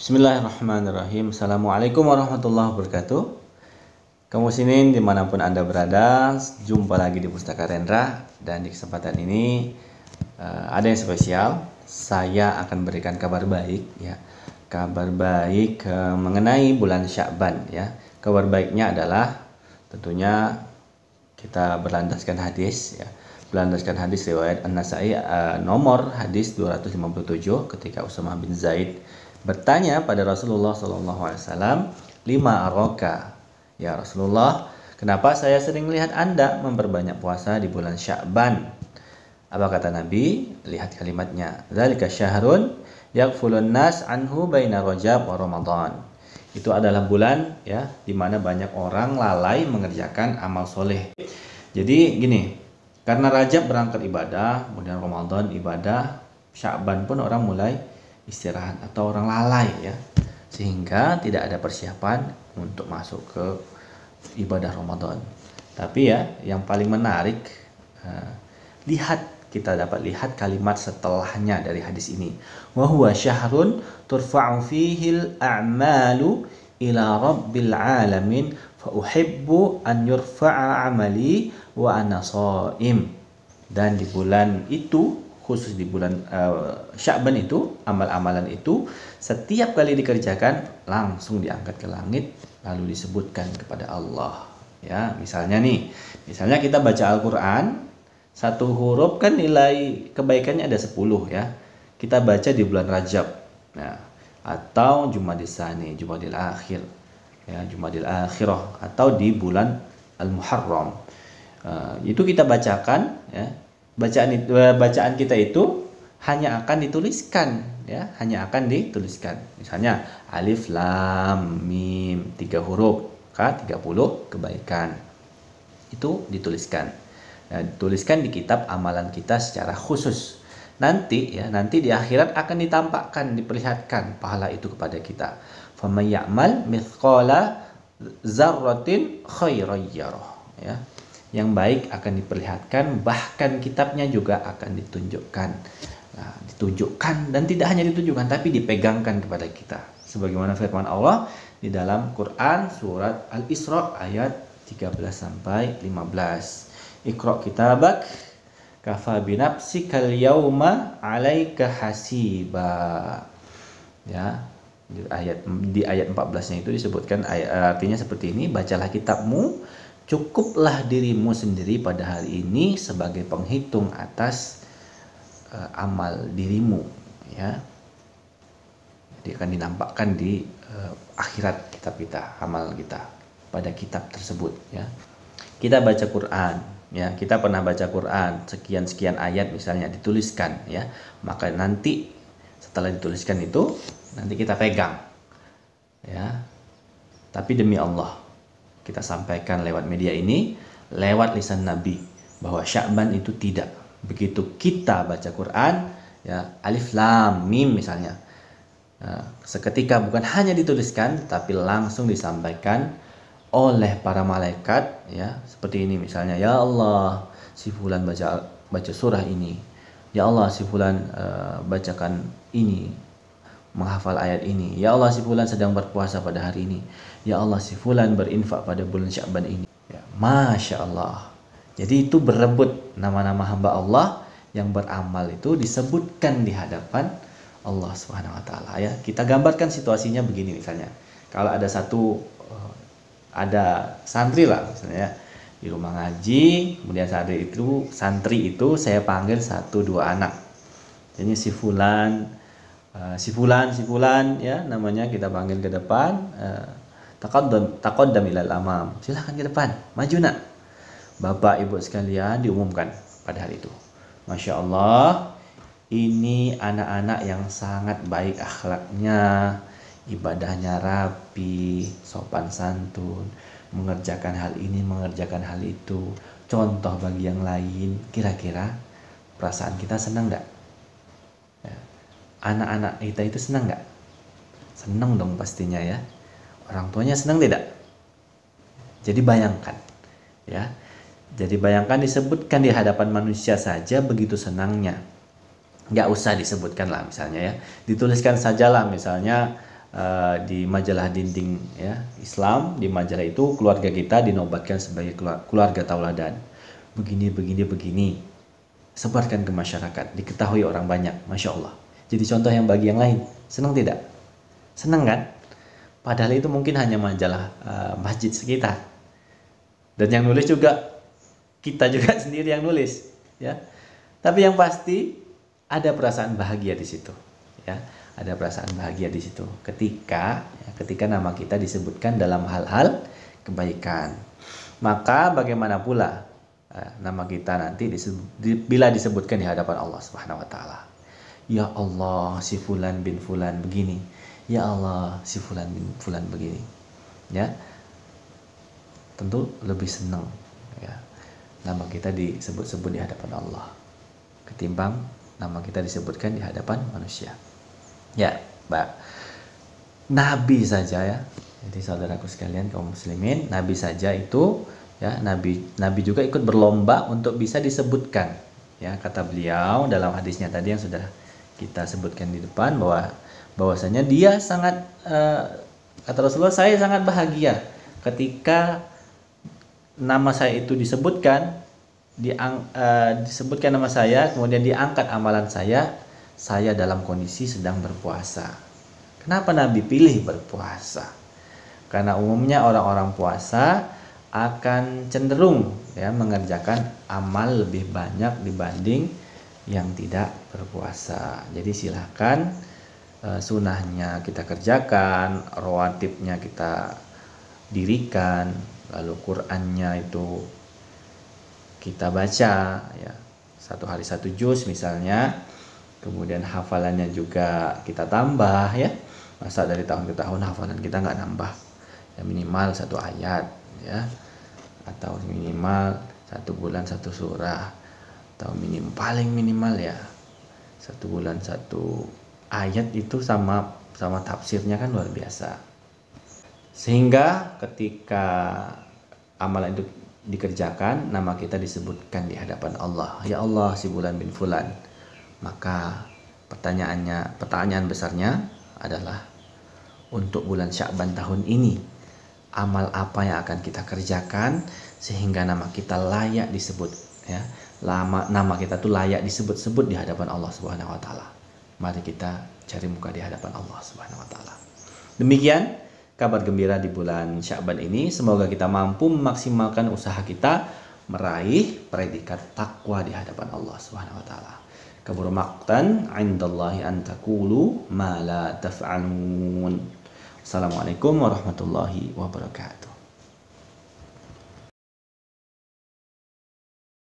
Bismillahirrahmanirrahim. Assalamualaikum warahmatullahi wabarakatuh. Kaum muslimin dimanapun Anda berada, jumpa lagi di Pustaka Rendra. Dan di kesempatan ini ada yang spesial. Saya akan berikan kabar baik, ya. Kabar baik mengenai bulan Sya'ban, ya. Kabar baiknya adalah tentunya kita berlandaskan hadis, ya. Berlandaskan hadis riwayat An-Nasa'i nomor hadis 257 ketika Usamah bin Zaid bertanya pada Rasulullah SAW, lima aroka, ya Rasulullah, kenapa saya sering melihat Anda memperbanyak puasa di bulan Sya'ban? Apa kata Nabi? Lihat kalimatnya. Dzalika syahrun yaghfulun nas anhu baina Rajab wa Ramadan. Itu adalah bulan, ya, di mana banyak orang lalai mengerjakan amal soleh. Jadi gini, karena Rajab berangkat ibadah, kemudian Ramadan ibadah, Sya'ban pun orang mulai istirahat atau orang lalai, ya, sehingga tidak ada persiapan untuk masuk ke ibadah Ramadan. Tapi ya, yang paling menarik, kita dapat lihat kalimat setelahnya dari hadis ini. Wa huwa syahrun turfa'u fihil a'malu ila rabbil alamin fa uhibbu an yurfa'a amali wa ana shaim. Dan di bulan itu, khusus di bulan Sya'ban itu, amal-amalan itu setiap kali dikerjakan langsung diangkat ke langit lalu disebutkan kepada Allah, ya. Misalnya kita baca Al-Qur'an, satu huruf kan nilai kebaikannya ada 10, ya. Kita baca di bulan Rajab, nah, atau Jumadil Tsani, Jumadil Akhir, ya, Jumadil Akhirah, atau di bulan Al-Muharram. Itu kita bacakan, ya. Bacaan kita itu hanya akan dituliskan, ya, hanya akan dituliskan. Misalnya alif lam mim 3 huruf, 30 kebaikan. Itu dituliskan. Nah, dituliskan di kitab amalan kita secara khusus. Nanti di akhirat akan ditampakkan, diperlihatkan pahala itu kepada kita. Faman ya'mal mithqala dzarratin khairan yarah, ya. Yang baik akan diperlihatkan, bahkan kitabnya juga akan ditunjukkan. Nah, ditunjukkan, dan tidak hanya ditunjukkan tapi dipegangkan kepada kita. Sebagaimana firman Allah di dalam Quran surat Al-Isra ayat 13 sampai 15. Iqra kitabak kafa binafsikal yauma 'alaika hasiba. Ya, di ayat 14-nya itu disebutkan, artinya seperti ini, bacalah kitabmu, cukuplah dirimu sendiri pada hari ini sebagai penghitung atas amal dirimu, ya. Jadi akan dinampakkan di akhirat kitab kita, amal kita pada kitab tersebut, ya. Kita baca Quran, ya, kita pernah baca Quran sekian ayat misalnya, dituliskan, ya. Maka nanti setelah dituliskan itu nanti kita pegang, ya. Tapi demi Allah, kita sampaikan lewat media ini, lewat lisan Nabi, bahwa Sya'ban itu tidak. Begitu kita baca Quran, ya, alif lam mim misalnya, seketika bukan hanya dituliskan tapi langsung disampaikan oleh para malaikat, ya. Seperti ini misalnya, ya Allah, si fulan baca surah ini. Ya Allah, si fulan bacakan ini, menghafal ayat ini. Ya Allah, si fulan sedang berpuasa pada hari ini. Ya Allah, si fulan berinfak pada bulan Sya'ban ini, ya. Masya Allah. Jadi itu berebut nama-nama hamba Allah yang beramal itu disebutkan di hadapan Allah Subhanahu wa taala, ya. Kita gambarkan situasinya begini misalnya. Kalau ada santri lah misalnya, ya, di rumah ngaji, kemudian santri itu saya panggil 1-2 anak. Jadi si fulan, ya, namanya kita panggil ke depan, taqaddam ilal amam, silahkan ke depan, maju nak. Bapak ibu sekalian, diumumkan pada hari itu, Masya Allah, ini anak-anak yang sangat baik akhlaknya, ibadahnya rapi, sopan santun, mengerjakan hal ini, mengerjakan hal itu, contoh bagi yang lain. Kira-kira perasaan kita senang gak? Ya. Anak-anak kita itu senang gak? Senang dong pastinya, ya. Orang tuanya senang tidak? Jadi bayangkan, ya. Jadi bayangkan disebutkan di hadapan manusia saja begitu senangnya. Nggak usah disebutkan lah misalnya, ya. Dituliskan sajalah misalnya di majalah dinding ya Islam, di majalah itu keluarga kita dinobatkan sebagai keluarga tauladan. Begini, sebarkan ke masyarakat, diketahui orang banyak, masya Allah. Jadi contoh yang bagi yang lain, senang tidak? Senang kan? Padahal itu mungkin hanya majalah masjid sekitar, dan yang nulis juga kita juga sendiri yang nulis, ya. Tapi yang pasti ada perasaan bahagia di situ, ya. Ada perasaan bahagia di situ ketika nama kita disebutkan dalam hal-hal kebaikan. Maka bagaimana pula nama kita nanti bila disebutkan di hadapan Allah Subhanahu wa taala. Ya Allah, si fulan bin fulan begini. Ya Allah, si fulan bin fulan begini. Ya. Tentu lebih senang ya nama kita disebut-sebut di hadapan Allah ketimbang nama kita disebutkan di hadapan manusia. Ya, Mbak. Nabi saja ya. Jadi saudaraku sekalian kaum muslimin, nabi saja itu ya, nabi juga ikut berlomba untuk bisa disebutkan. Ya, kata beliau dalam hadisnya tadi yang sudah kita sebutkan di depan bahwasanya dia sangat kata Rasulullah, saya sangat bahagia ketika nama saya itu disebutkan nama saya, kemudian diangkat amalan saya dalam kondisi sedang berpuasa. Kenapa Nabi pilih berpuasa? Karena umumnya orang-orang puasa akan cenderung ya mengerjakan amal lebih banyak dibanding yang tidak berpuasa. Jadi silahkan sunahnya kita kerjakan, rawatibnya kita dirikan, lalu Qur'annya itu kita baca ya, 1 hari 1 juz misalnya. Kemudian hafalannya juga kita tambah ya. Masa dari tahun ke tahun hafalan kita nggak nambah? Ya minimal 1 ayat ya. Atau minimal 1 bulan 1 surah. Atau paling minimal ya 1 bulan 1 ayat, itu sama tafsirnya kan luar biasa. Sehingga ketika amalan itu dikerjakan, nama kita disebutkan di hadapan Allah. Ya Allah, si bulan bin fulan. Maka pertanyaan besarnya adalah untuk bulan Sya'ban tahun ini, amal apa yang akan kita kerjakan sehingga nama kita layak disebut ya. Nama kita tuh layak disebut-sebut di hadapan Allah Subhanahu wa taala. Mari kita cari muka di hadapan Allah Subhanahu wa taala. Demikian kabar gembira di bulan Sya'ban ini. Semoga kita mampu memaksimalkan usaha kita meraih predikat takwa di hadapan Allah Subhanahu wa taala. Kabur maqtan 'indallahi an taqulu ma la taf'alun. Assalamualaikum warahmatullahi wabarakatuh.